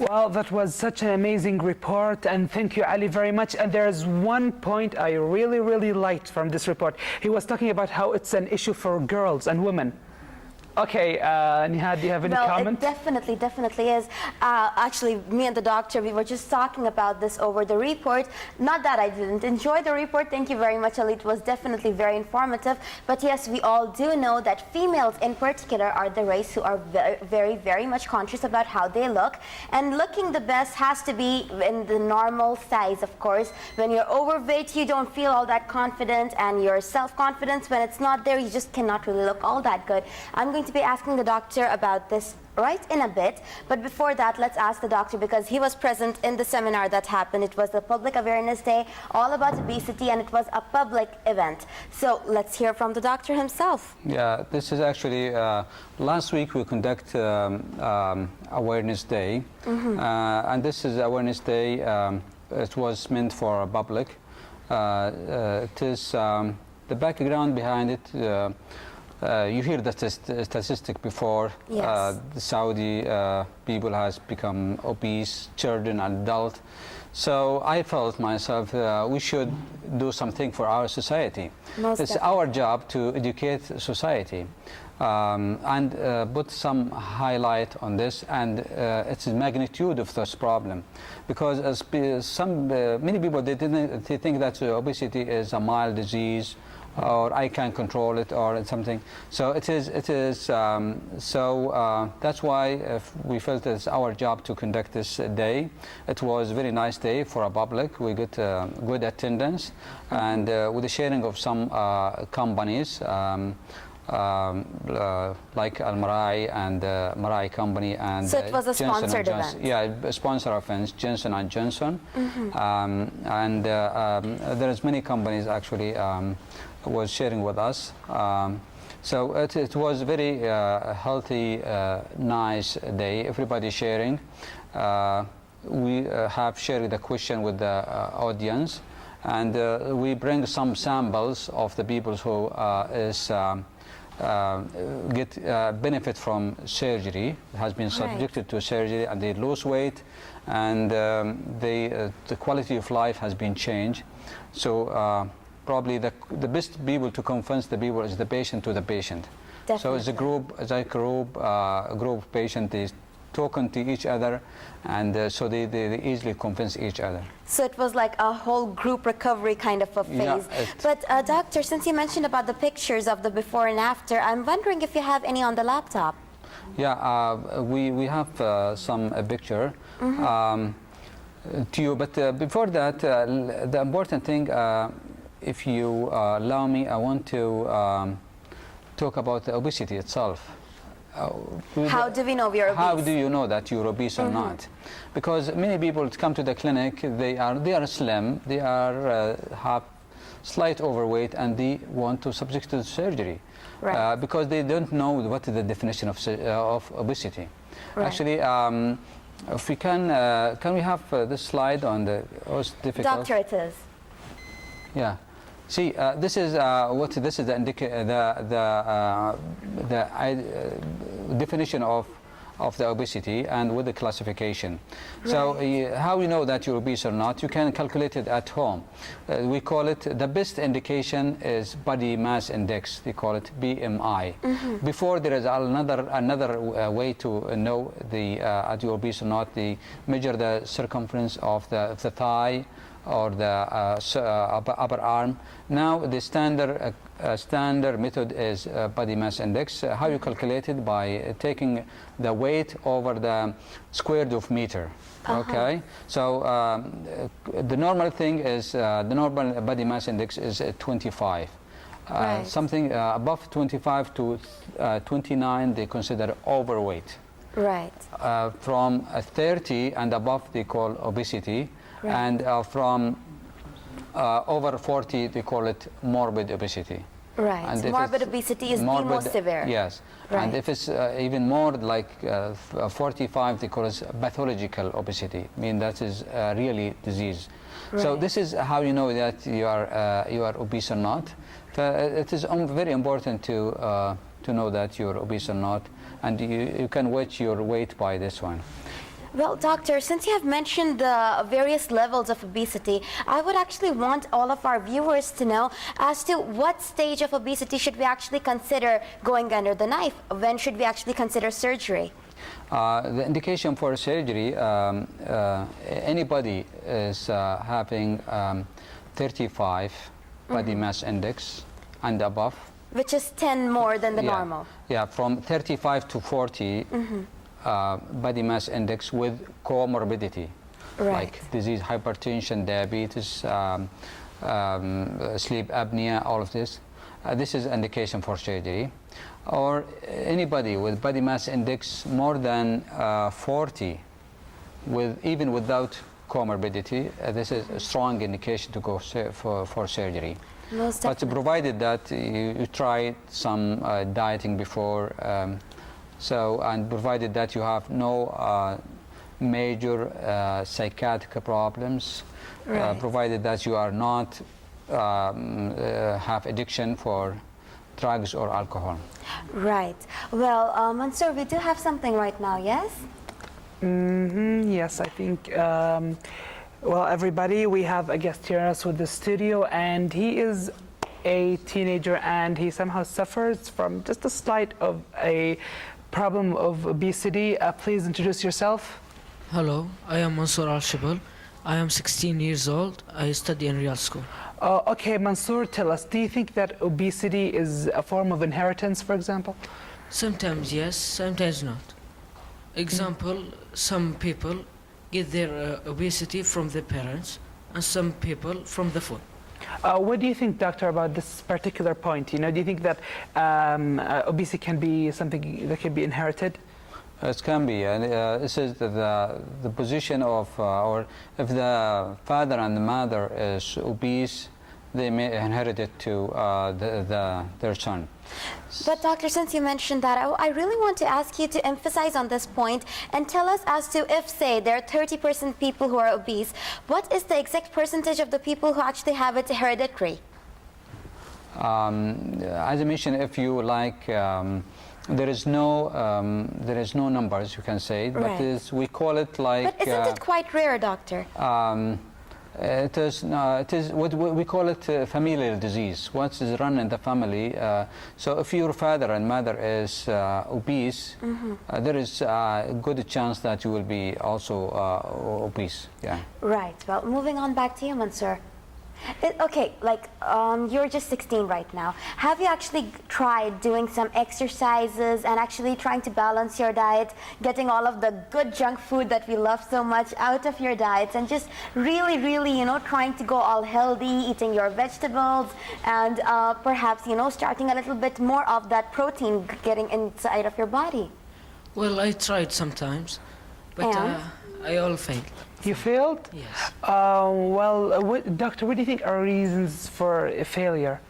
Well, that was such an amazing report, and thank you, Ali, very much. And there's one point I really liked from this report. He was talking about how it's an issue for girls and women. Okay, Nihad, do you have any comment? Well, it definitely is. Actually, me and the doctor, we were just talking about this over the report. Not that I didn't enjoy the report. Thank you very much, Ali. It was definitely very informative. But yes, we all do know that females in particular are the race who are very much conscious about how they look. And looking the best has to be in the normal size, of course. When you're overweight, you don't feel all that confident, and your self-confidence, when it's not there, you just cannot really look all that good. I'm going to be asking the doctor about this right in a bit, but before that, let's ask the doctor, because he was present in the seminar that happened. It was the Public Awareness Day all about obesity, and it was a public event. So let's hear from the doctor himself. Yeah, this is actually last week we conduct Awareness Day, and this is Awareness Day. It was meant for public. It is the background behind it. You hear the statistic before. Yes. The Saudi people has become obese, children and adult. So I felt myself we should do something for our society. It's our job to educate society and put some highlight on this, and it's the magnitude of this problem. Because as many people they think that obesity is a mild disease, or I can control it, or something. So it is. That's why we felt it's our job to conduct this day. It was a very nice day for a public. We got good attendance, and with the sharing of some companies like Al Marai and Marai Company, and so it was a sponsored event. Yeah, a sponsor event, Johnson and Johnson, and there's many companies actually. Was sharing with us. So it was a very healthy, nice day. Everybody sharing. We have shared the question with the audience, and we bring some samples of the people who get benefit from surgery, has been subjected to surgery, and they lose weight, and the quality of life has been changed. So probably the best people to convince the people is the patient to the patient. Definitely. So as a group of patients, they talking to each other, and so they easily convince each other. So it was like a whole group recovery kind of a phase. Yeah, but doctor, since you mentioned about the pictures of the before and after, I'm wondering if you have any on the laptop. Yeah, we have some picture to you, but before that, the important thing, if you allow me, I want to talk about the obesity itself. How do we know we are obese? How do you know that you're obese or not? Because many people come to the clinic, they are slim, they are have slight overweight, and they want to subject to surgery, right. Because they don't know what is the definition of obesity. Right. Actually, if we can we have this slide on the most difficult? Doctor, it is. Yeah. See, this is the definition of the obesity, and with the classification. Right. So how you know that you're obese or not? You can calculate it at home. We call it, the best indication is body mass index. They call it BMI. Before, there is another way to know are you obese or not. They measure the circumference of the thigh, or the upper arm. Now the standard method is body mass index. How you calculate it? By taking the weight over the square root of meter. Okay, so the normal thing is the normal body mass index is 25. Right. Something above 25 to 29 they consider overweight. Right. From 30 and above they call obesity. Right. And from over 40, they call it morbid obesity. Right. And morbid obesity is the most severe. Yes. Right. And if it's even more like 45, they call it pathological obesity. I mean, that is really disease. Right. So this is how you know that you are obese or not. It is very important to know that you're obese or not, and you can watch your weight by this one. Well, doctor, since you have mentioned the various levels of obesity, I would actually want all of our viewers to know as to what stage of obesity should we actually consider going under the knife? When should we actually consider surgery? The indication for surgery, anybody is having 35 body mass index and above. Which is 10 more than the Yeah. normal. Yeah, from 35 to 40 body mass index with comorbidity, Right. like disease, hypertension, diabetes, sleep apnea, all of this. This is indication for surgery. Or anybody with body mass index more than 40, even without comorbidity, this is a strong indication to go for surgery. Most But definitely. provided that you try some dieting before, and provided that you have no major psychiatric problems, Right. provided that you are not have addiction for drugs or alcohol. Right. Well, Mansoor, we do have something right now, yes? Yes, I think. Well, everybody, we have a guest here with the studio, and he is a teenager, and he somehow suffers from just a slight of a problem of obesity. Please introduce yourself. Hello, I am Mansoor Al-Shibal. I am 16 years old. I study in Riyadh School. Okay, Mansoor, tell us, do you think that obesity is a form of inheritance, for example? Sometimes yes, sometimes not. Example, some people get their obesity from their parents and some people from the food. What do you think, doctor, about this particular point? You know, do you think that obesity can be something that can be inherited? It can be, and this is the position of, or if the father and the mother is obese, they may inherit it to their son. But doctor, since you mentioned that, I really want to ask you to emphasize on this point and tell us as to if, say, there are 30% people who are obese, what is the exact percentage of the people who actually have it hereditary? As I mentioned, if you like, there is no numbers you can say, but Right. we call it like. But isn't it quite rare, doctor? It is what we call it familial disease. Once it's run in the family, so if your father and mother is obese, there is a good chance that you will be also obese. Yeah. Right. Well, moving on back to you, Mansoor. Okay, like you're just 16 right now. Have you actually tried doing some exercises and actually trying to balance your diet, getting all of the good junk food that we love so much out of your diets, and just really, really, you know, trying to go all healthy, eating your vegetables, and perhaps, you know, starting a little bit more of that protein getting inside of your body? Well, I tried sometimes, but And? I all failed. You failed? Yes. Well, doctor, what do you think are reasons for failure?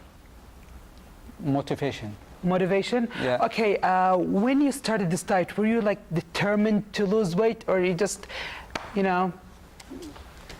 Motivation. Motivation? Yeah. Okay, when you started this diet, were you like determined to lose weight, or you just, you know,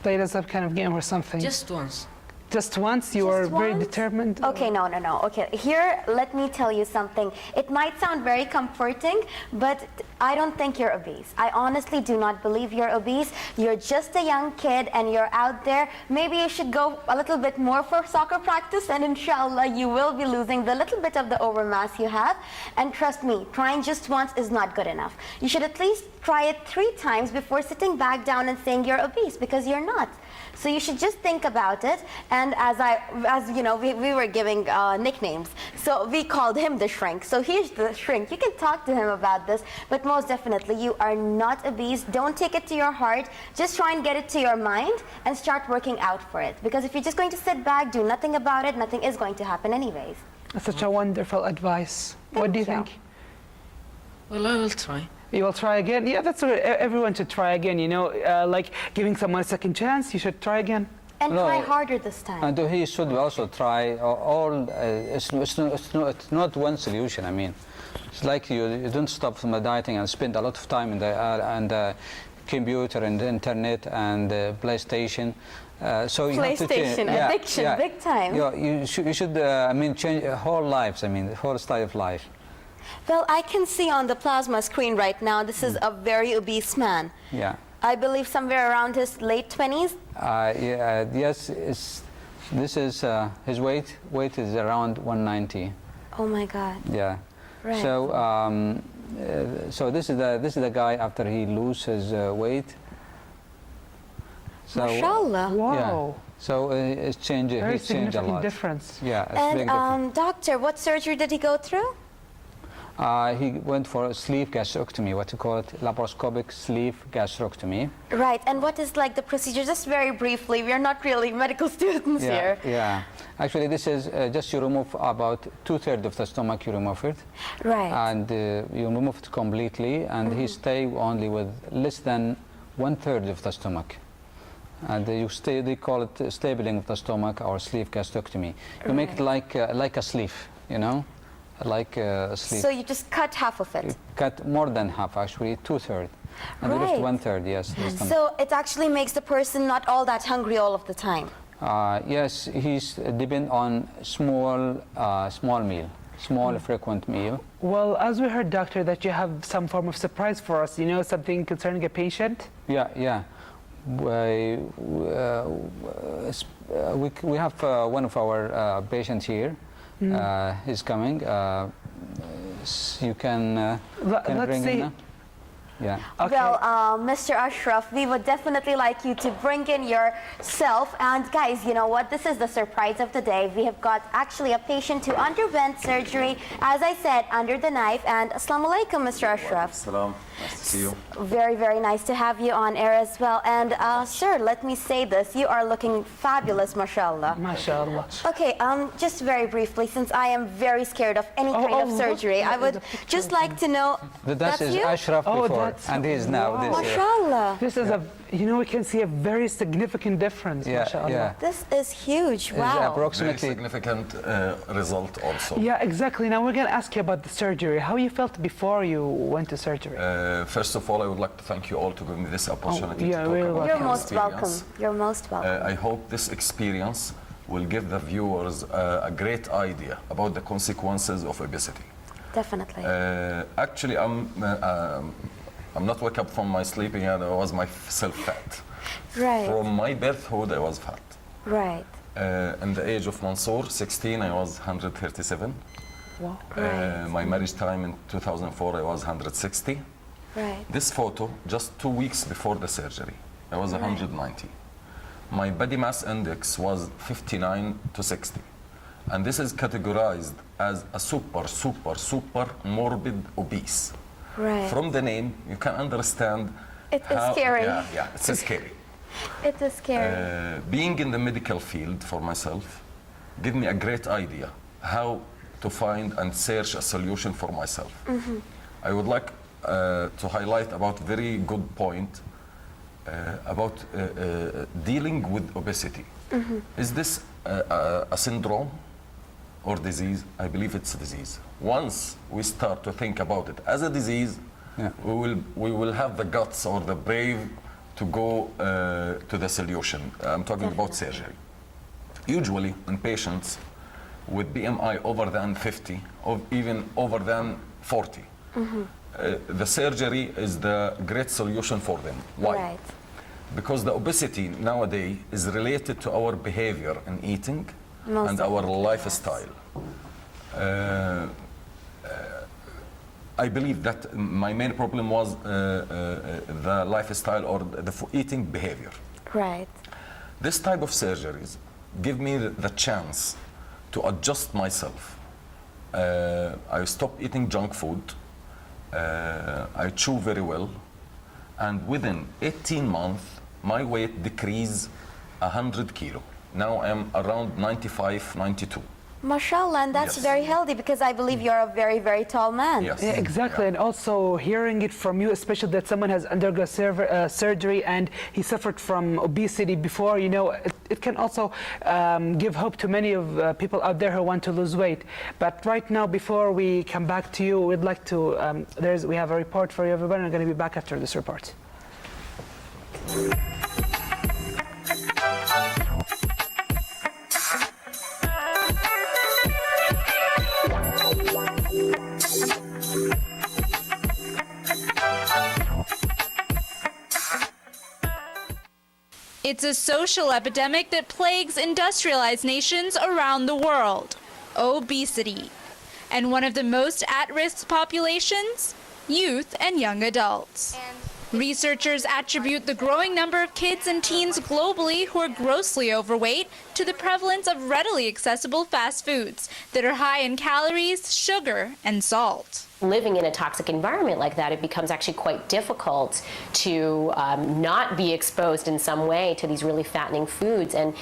played us up kind of game or something? Just once. Just once? You were Just very once? determined? Okay, no. Okay, here, let me tell you something. It might sound very comforting, but I don't think you're obese. I honestly do not believe you're obese. You're just a young kid and you're out there. Maybe you should go a little bit more for soccer practice, and inshallah, you will be losing the little bit of the overmass you have. And trust me, trying just once is not good enough. You should at least try it 3 times before sitting back down and saying you're obese, because you're not. So you should just think about it. And as you know, we were giving nicknames. So we called him the shrink. So he's the shrink. You can talk to him about this. But most definitely, you are not obese. Don't take it to your heart. Just try and get it to your mind and start working out for it. Because if you're just going to sit back, do nothing about it, nothing is going to happen anyways. That's such a wonderful advice. What do you Thank think? Well, I will try. You will try again? Yeah, that's what everyone should try again, you know, like giving someone a second chance, you should try again. And No, try harder this time. And he should also try all. It's not one solution. I mean, it's like you don't stop from the dieting and spend a lot of time in the computer and the internet and the PlayStation. So you have to change. PlayStation, addiction, big time. Yeah, you should. I mean, change whole lives. I mean, the whole style of life. Well, I can see on the plasma screen right now, this is a very obese man. Yeah. I believe somewhere around his late 20s. Yes, this is his weight. Weight is around 190. Oh my God. Yeah. Right. So this is the guy after he loses weight. So Mashallah. Wow. yeah. So it's changed. Very He's changed a significant lot. difference. Yeah. It's big difference. And doctor, what surgery did he go through? He went for a sleeve gastrectomy, what you call it, laparoscopic sleeve gastrectomy. Right, and what is like the procedure? Just very briefly, we are not really medical students here. Yeah. Actually, this is just you remove about 2/3 of the stomach. You remove it, Right. and you remove it completely, and he stay only with less than 1/3 of the stomach. And you stay. They call it stabiling of the stomach or sleeve gastrectomy. You make it like a sleeve, you know, like a sleeve. So you just cut half of it. You cut more than half, actually, 2/3, and the rest Right. 1/3. Yes. the stomach. So it actually makes the person not all that hungry all of the time. Yes, he's depend on small meal, small frequent meal. Well, as we heard, doctor, that you have some form of surprise for us. You know, something concerning a patient? Yeah. We have one of our patients here. He's coming. You can Let's bring see. him now. Yeah. Okay. Well, Mr. Ashraf, we would definitely like you to bring in yourself. And guys, you know what? This is the surprise of the day. We have got actually a patient who underwent surgery, as I said, under the knife. And assalamu alaikum, Mr. Ashraf. Salam. Nice to see you. Very, very nice to have you on air as well. And sir, let me say this. You are looking fabulous, mashallah. MashaAllah. Okay, just very briefly, since I am very scared of any kind of look surgery, I at would the picture. just like to know, That that's is you? Ashraf Oh, before, that's- and he is now. wow. This, Mashallah. This is you know, we can see a very significant difference, yeah, MashaAllah. yeah. This is huge. Is Wow. Very approximately. significant result also. Yeah, exactly. Now we're going to ask you about the surgery. How you felt before you went to surgery? First of all, I would like to thank you all to give me this opportunity yeah, to talk really about You're welcome. my most welcome. experience. You're most welcome. I hope this experience will give the viewers a great idea about the consequences of obesity. Definitely. Actually, I'm not wake up from my sleeping and I was myself fat. Right. From my birthhood, I was fat. Right. In the age of Mansour, 16, I was 137. Wow. Right. My marriage time in 2004, I was 160. Right. This photo, just 2 weeks before the surgery, I was 190. My body mass index was 59 to 60. And this is categorized as a super morbid obese. Right. From the name, you can understand It is scary. Yeah, it's scary. It is scary. Being in the medical field for myself gave me a great idea how to find and search a solution for myself. I would like to highlight about very good point about dealing with obesity. Is this a syndrome or disease? I believe it's a disease. Once we start to think about it as a disease, we will have the guts or the brave to go to the solution. I'm talking about surgery. Usually in patients with BMI over than 50 or even over than 40, the surgery is the great solution for them. Why? Right. Because the obesity nowadays is related to our behavior in eating Most and our definitely, lifestyle. I believe that my main problem was the lifestyle or the eating behavior. Right. This type of surgeries give me the chance to adjust myself. I stop eating junk food. I chew very well. And within 18 months, my weight decreased 100 kilo. Now I'm around 95, 92. Mashallah, and that's Yes. very healthy because I believe you're a very, very tall man. Yes. Yeah, exactly, and also hearing it from you, especially that someone has undergone surgery and he suffered from obesity before, you know, it can also give hope to many of people out there who want to lose weight. But right now, before we come back to you, we'd like to, we have a report for you, everyone, and I'm going to be back after this report. It's a social epidemic that plagues industrialized nations around the world, obesity. And one of the most at-risk populations, youth and young adults. Researchers attribute the growing number of kids and teens globally who are grossly overweight to the prevalence of readily accessible fast foods that are high in calories, sugar, and salt. Living in a toxic environment like that, it becomes actually quite difficult to not be exposed in some way to these really fattening foods, and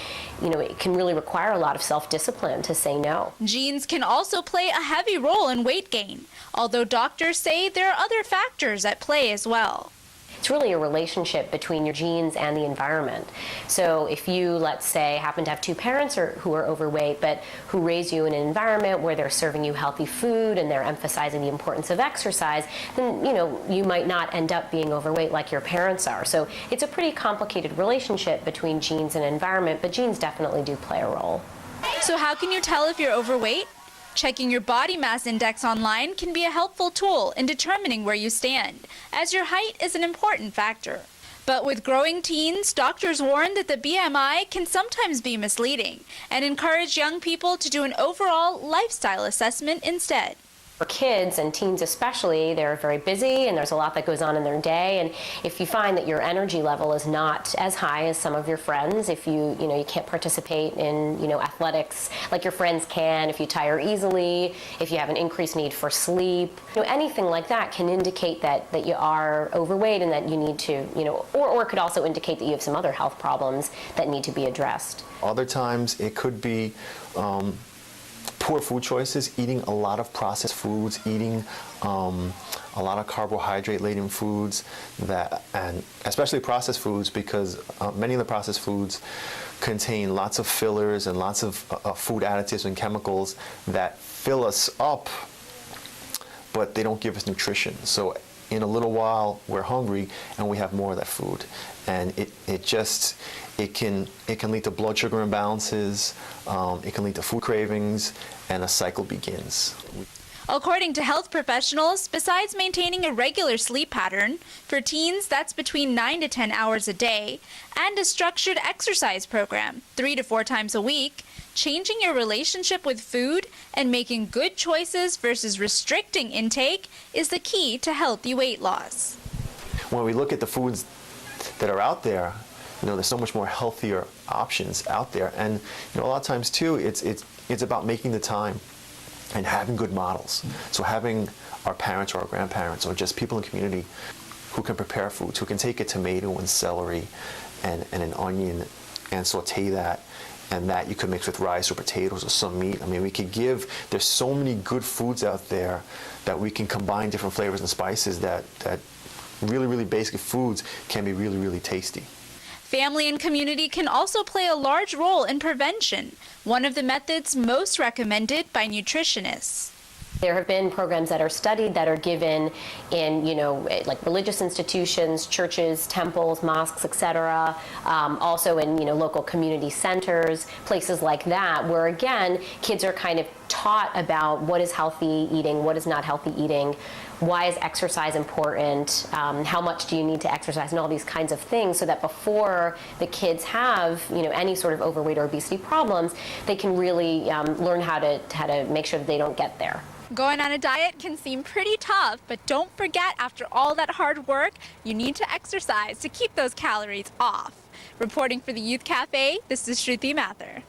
it can really require a lot of self-discipline to say no. Genes can also play a heavy role in weight gain, although doctors say there are other factors at play as well. It's really a relationship between your genes and the environment. So if you, let's say, happen to have two parents who are overweight, but who raise you in an environment where they're serving you healthy food and they're emphasizing the importance of exercise, then you might not end up being overweight like your parents are. So it's a pretty complicated relationship between genes and environment, but genes definitely do play a role. So how can you tell if you're overweight? Checking your body mass index online can be a helpful tool in determining where you stand, as your height is an important factor. But with growing teens, doctors warn that the BMI can sometimes be misleading and encourage young people to do an overall lifestyle assessment instead. For kids and teens especially, they're very busy and there's a lot that goes on in their day, and if you find that your energy level is not as high as some of your friends, if you can't participate in athletics like your friends can, if you tire easily, if you have an increased need for sleep, anything like that can indicate that you are overweight and that you need to, or could also indicate that you have some other health problems that need to be addressed. Other times it could be poor food choices, eating a lot of processed foods, eating a lot of carbohydrate-laden foods, and especially processed foods, because many of the processed foods contain lots of fillers and lots of food additives and chemicals that fill us up, but they don't give us nutrition. So in a little while we're hungry and we have more of that food, and it can lead to blood sugar imbalances, it can lead to food cravings, and a cycle begins. According to health professionals, besides maintaining a regular sleep pattern, for teens that's between 9 to 10 hours a day, and a structured exercise program 3 to 4 times a week, changing your relationship with food and making good choices versus restricting intake is the key to healthy weight loss. When we look at the foods that are out there, there's so much more healthier options out there, and a lot of times too, it's about making the time and having good models. So having our parents or our grandparents or just people in the community who can prepare foods, who can take a tomato and celery and an onion and saute that, and that you could mix with rice or potatoes or some meat. I mean, there's so many good foods out there that we can combine different flavors and spices that really, really basic foods can be really, really tasty. Family and community can also play a large role in prevention, one of the methods most recommended by nutritionists. There have been programs that are studied that are given in, like religious institutions, churches, temples, mosques, etc. Also in, local community centers, places like that, where again, kids are kind of taught about what is healthy eating, what is not healthy eating, why is exercise important, how much do you need to exercise, and all these kinds of things, so that before the kids have, any sort of overweight or obesity problems, they can really learn how to make sure that they don't get there. Going on a diet can seem pretty tough, but don't forget, after all that hard work, you need to exercise to keep those calories off. Reporting for the Youth Cafe, this is Shruti Mathur.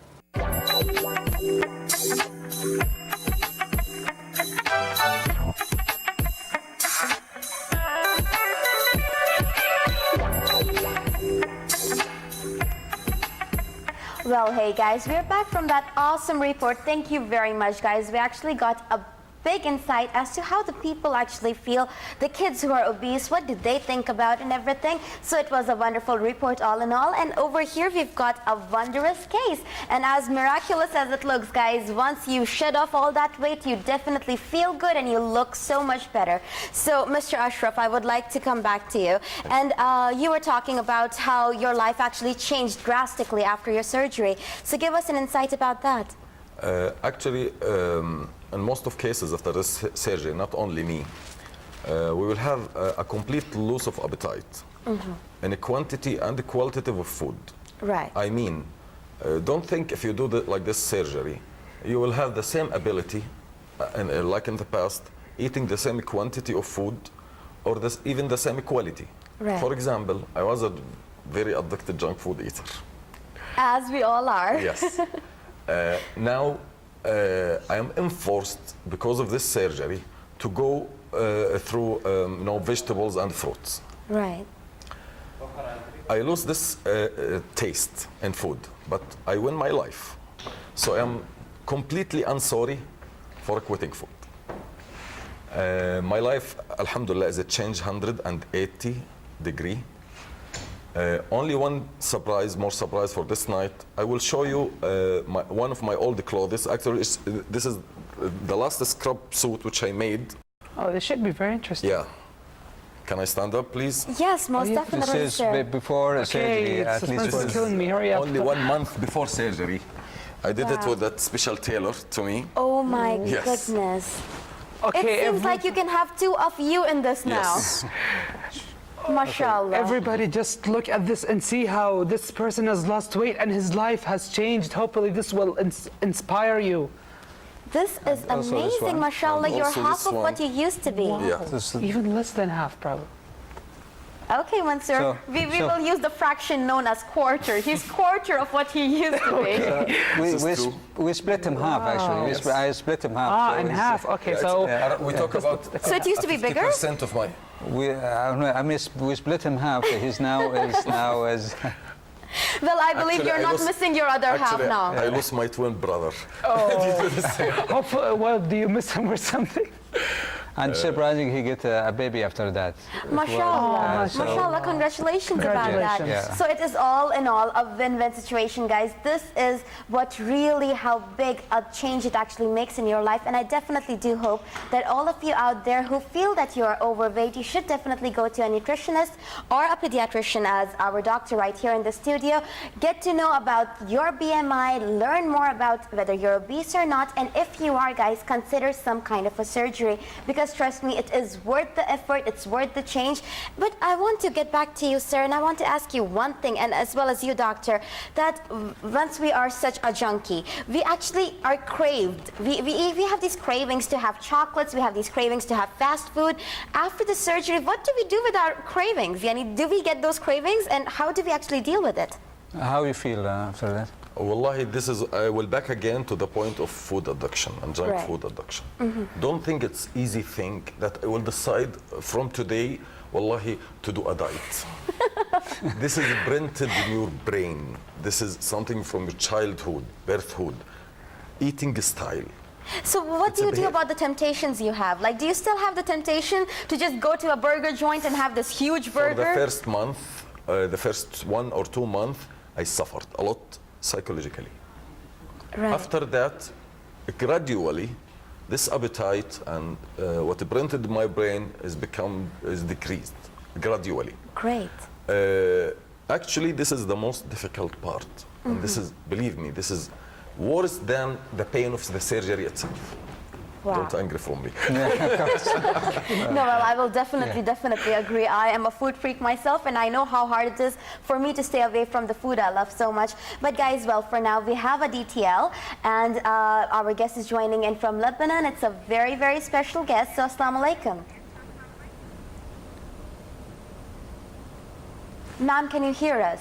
Well, hey guys, we're back from that awesome report. Thank you very much, guys. We actually got a big insight as to how the people actually feel, the kids who are obese, what did they think about and everything. So it was a wonderful report all in all. And over here we've got a wondrous case. And as miraculous as it looks, guys, once you shed off all that weight, you definitely feel good and you look so much better. So Mr. Ashraf, I would like to come back to you. And you were talking about how your life actually changed drastically after your surgery. So give us an insight about that. Actually, in most of cases after this surgery, not only me, we will have a complete loss of appetite in a quantity and the qualitative of food. Right. I mean, don't think if you do like this surgery, you will have the same ability, like in the past, eating the same quantity of food, or even the same quality. Right. For example, I was a very addicted junk food eater. As we all are. Yes. Now, I am enforced because of this surgery to go through vegetables and fruits. Right. I lose this taste in food, but I win my life. So I'm completely unsorry for quitting food. My life, alhamdulillah, is a change 180 degree. Only one surprise, more surprise for this night. I will show you one of my old clothes. Actually, this is the last scrub suit which I made. Oh, this should be very interesting. Yeah. Can I stand up, please? Yes, most definitely, This is sir. before surgery, at least. Suspense is killing me. Hurry up. Only 1 month before surgery. I did it with that special tailor to me. Oh my Yes. goodness. Okay, It seems like you can have two of you in this now. Yes. Mashallah. everybody just look at this and see how this person has lost weight and his life has changed. Hopefully this will inspire you. This is also this amazing, one. mashallah. And You're also half this of one. what you used to be. Yeah. Even less than half, probably. Okay, Mansoor, So- we will use the fraction known as quarter. He's quarter of what he used to be. We split him half, actually. I split him half. Ah, so in it's, half. Okay, so We talk about So it used to be bigger? 50% of my. we split him half. He's now as Well, I believe Actually, you're I not lost- missing your other half Actually, now. I lost my twin brother. hopefully, well, do you miss him or something? and surprising he get a baby after that. Mashallah. so- Mashallah, congratulations about that. Congratulations. Yeah. So it is all in all a win-win situation, guys. This is what really how big a change it actually makes in your life. And I definitely do hope that all of you out there who feel that you are overweight, you should definitely go to a nutritionist or a pediatrician, as our doctor right here in the studio. Get to know about your BMI, learn more about whether you're obese or not. And if you are, guys, consider some kind of a surgery, because trust me, it is worth the effort, it's worth the change. But I want to get back to you, sir, and I want to ask you one thing, and as well as you, doctor, that once we are such a junkie, we actually are craved. We have these cravings to have chocolates, we have these cravings to have fast food. After the surgery, what do we do with our cravings? Yani, do we get those cravings, and how do we actually deal with it? How you feel after that? Wallahi, I will back again to the point of food addiction and junk Right. food addiction. Don't think it's easy thing that I will decide from today, wallahi, to do a diet. This is printed in your brain. This is something from your childhood, birthhood, eating style. So what do you do behavior. about the temptations you have? Like, do you still have the temptation to just go to a burger joint and have this huge For the burger? first month, the first 1 or 2 months, I suffered a lot psychologically. Right. After that, gradually, this appetite and what printed in my brain is decreased gradually. Great. Actually, this is the most difficult part, and this is, believe me, this is worse than the pain of the surgery itself. Wow. Don't angry from me. No, well, I will definitely agree. I am a food freak myself, and I know how hard it is for me to stay away from the food I love so much. But guys, well, for now, we have a DTL, and our guest is joining in from Lebanon. It's a very, very special guest, so assalamu alaikum. Ma'am, can you hear us?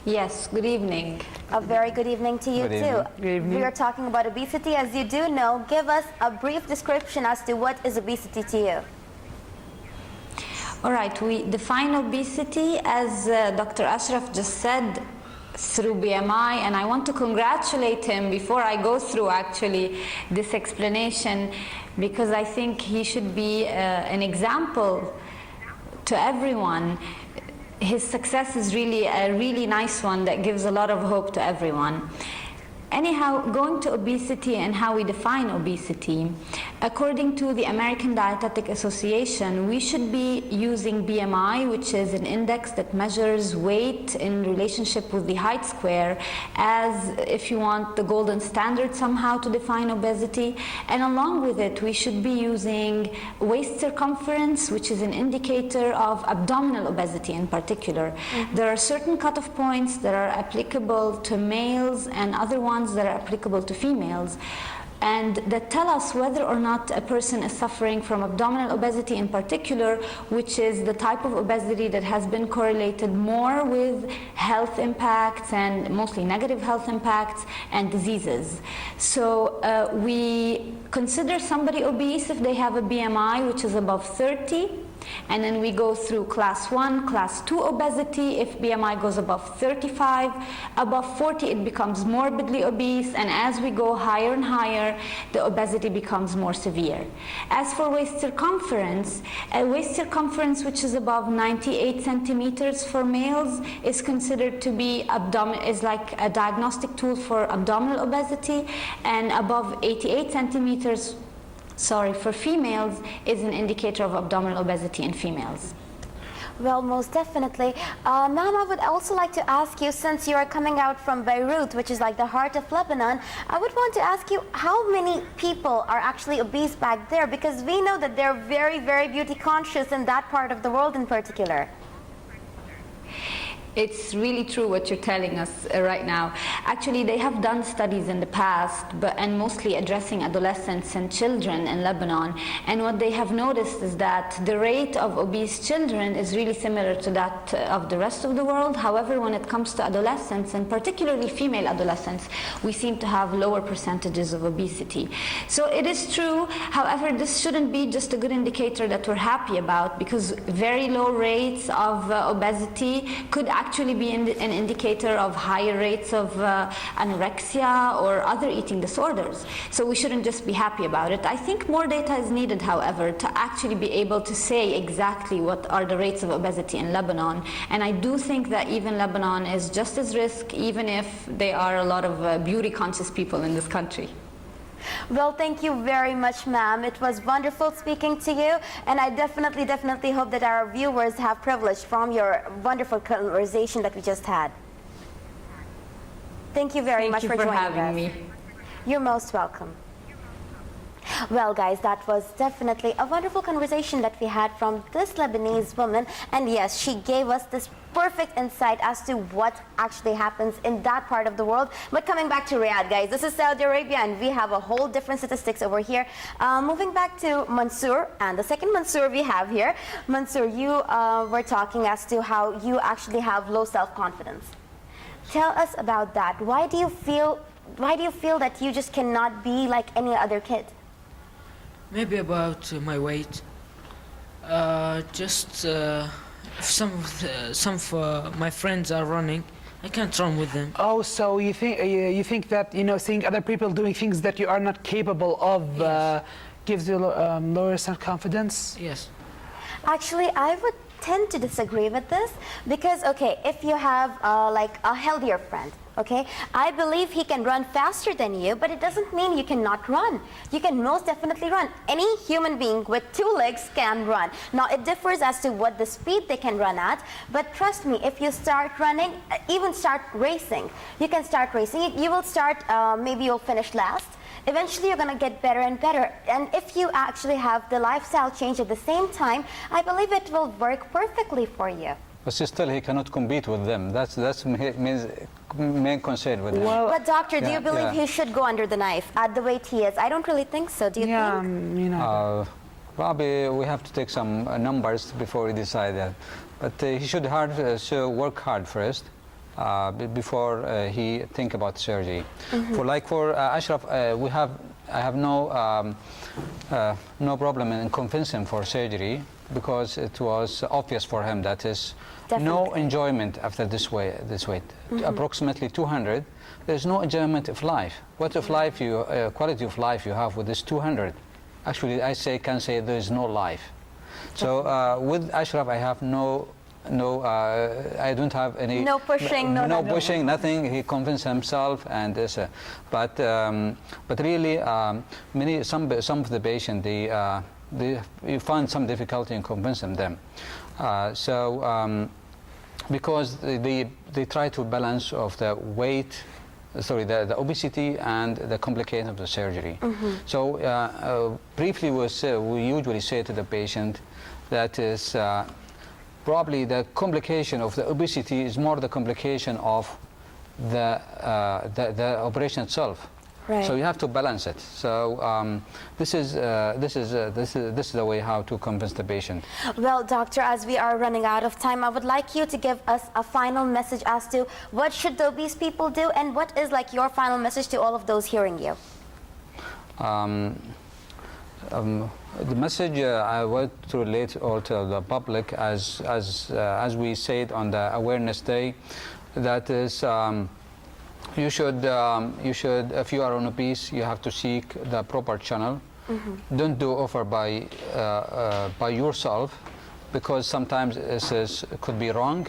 Yes, good evening. A very good evening to you Good too. evening. Good evening. We are talking about obesity. As you do know, give us a brief description as to what is obesity to you. All right, we define obesity as Dr. Ashraf just said, through BMI, and I want to congratulate him before I go through actually this explanation, because I think he should be an example to everyone. His success is really a really nice one that gives a lot of hope to everyone. Anyhow, going to obesity and how we define obesity, According to the American Dietetic Association, we should be using BMI, which is an index that measures weight in relationship with the height square, as if you want the golden standard somehow to define obesity. And along with it, we should be using waist circumference, which is an indicator of abdominal obesity in particular. There are certain cutoff points that are applicable to males and other ones that are applicable to females, and that tell us whether or not a person is suffering from abdominal obesity in particular, which is the type of obesity that has been correlated more with health impacts, and mostly negative health impacts and diseases. So we consider somebody obese if they have a BMI which is above 30. And then we go through class 1, class 2 obesity. If BMI goes above 35, above 40 it becomes morbidly obese, and as we go higher and higher, the obesity becomes more severe. As for waist circumference, a waist circumference which is above 98 centimeters for males is considered to be is like a diagnostic tool for abdominal obesity, and above 88 centimeters for females is an indicator of abdominal obesity in females. Well, most definitely. Ma'am, I would also like to ask you, since you are coming out from Beirut, which is like the heart of Lebanon, I would want to ask you how many people are actually obese back there, because we know that they're very, very beauty conscious in that part of the world in particular. It's really true what you're telling us right now. Actually, they have done studies in the past, and mostly addressing adolescents and children in Lebanon. And what they have noticed is that the rate of obese children is really similar to that of the rest of the world. However, when it comes to adolescents, and particularly female adolescents, we seem to have lower percentages of obesity. So it is true. However, this shouldn't be just a good indicator that we're happy about, because very low rates of obesity could actually be an indicator of higher rates of anorexia or other eating disorders. So we shouldn't just be happy about it. I think more data is needed, however, to actually be able to say exactly what are the rates of obesity in Lebanon. And I do think that even Lebanon is just as risky, even if there are a lot of beauty conscious people in this country. Well, thank you very much, ma'am. It was wonderful speaking to you, and I definitely hope that our viewers have privilege from your wonderful conversation that we just had. Thank you very much for joining us. Thank you for having me. You're most welcome. Well, guys, that was definitely a wonderful conversation that we had from this Lebanese woman, and yes, she gave us this perfect insight as to what actually happens in that part of the world. But coming back to Riyadh, guys, this is Saudi Arabia, and we have a whole different statistics over here. Moving back to Mansour, and the second Mansour we have here. Mansour, you were talking as to how you actually have low self-confidence. Tell us about that. Why do you feel that you just cannot be like any other kid? Maybe about my weight. If some of my friends are running, I can't run with them. Oh, so you think that, you know, seeing other people doing things that you are not capable of gives you lower self-confidence? Yes. Actually, I would tend to disagree with this, because okay, if you have like a healthier friend, okay, I believe he can run faster than you, but it doesn't mean you cannot run. You can most definitely run. Any human being with two legs can run. Now, it differs as to what the speed they can run at, but trust me, if you start running, even start racing, you can start racing. You will start, maybe you'll finish last. Eventually, you're going to get better and better. And if you actually have the lifestyle change at the same time, I believe it will work perfectly for you. But still, he cannot compete with them. That's main concern with him. Well, but doctor, do you believe he should go under the knife at the weight he is? I don't really think so. Do you think? You know. Probably we have to take some numbers before we decide that. But he should work hard first before he think about surgery. For Ashraf, I have no problem in convincing him for surgery, because it was obvious for him that is no enjoyment after this weight. Approximately 200, there's no enjoyment of life. What of life quality of life you have with this 200? Actually, can say there is no life. So with Ashraf, I have no no, I don't have any. No pushing, no no nothing. pushing, nothing. He convinced himself, and this. But really, some of the patients, you find some difficulty in convincing them. Because they try to balance of the weight, the obesity and the complication of the surgery. So briefly, we usually say to the patient that is probably the complication of the obesity is more the complication of the operation itself. Right. So you have to balance it. So this is the way how to convince the patient. Well, doctor, as we are running out of time, I would like you to give us a final message as to what should the obese people do, and what is like your final message to all of those hearing you. The message I want to relate all to the public, as we said on the Awareness Day, that is. You should, if you are on obese, you have to seek the proper channel. Don't do offer by yourself, because sometimes it could be wrong.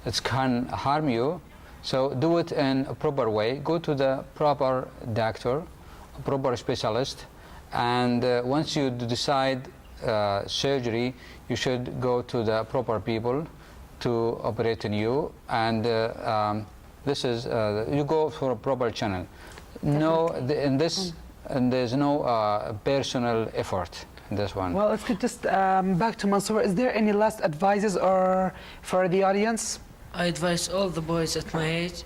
It can harm you. So do it in a proper way. Go to the proper doctor, a proper specialist, and once you decide surgery, you should go to the proper people to operate on you, and this is you go for a proper channel. No, in this, and there's no personal effort in this one. Well, let's get just back to Mansour. Is there any last advices or for the audience? I advise all the boys at my age,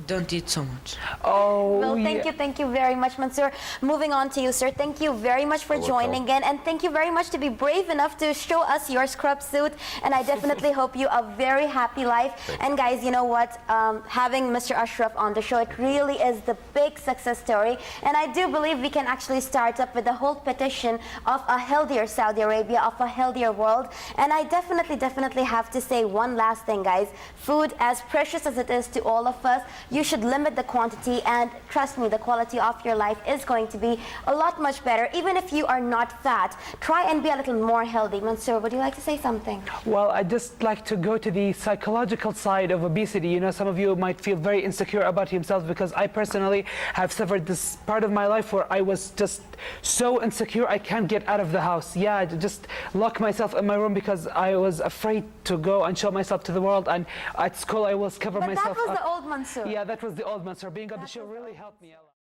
don't eat so much. Oh, Well, thank you very much, Mansour. Moving on to you, sir. Thank you very much for joining in, and thank you very much to be brave enough to show us your scrub suit. And I definitely hope you a very happy life. And guys, you know what? Having Mr. Ashraf on the show, it really is the big success story. And I do believe we can actually start up with the whole petition of a healthier Saudi Arabia, of a healthier world. And I definitely have to say one last thing, guys. Food, as precious as it is to all of us, you should limit the quantity, and trust me, the quality of your life is going to be a lot much better. Even if you are not fat, try and be a little more healthy. Mansour, would you like to say something? Well, I'd just like to go to the psychological side of obesity. You know, some of you might feel very insecure about yourselves, because I personally have suffered this part of my life where I was just so insecure I can't get out of the house. Yeah, I just lock myself in my room because I was afraid to go and show myself to the world, and at school I was cover myself But that was up. the old Mansour. Yeah, that was the old Mansour. Being on the show really helped me a lot.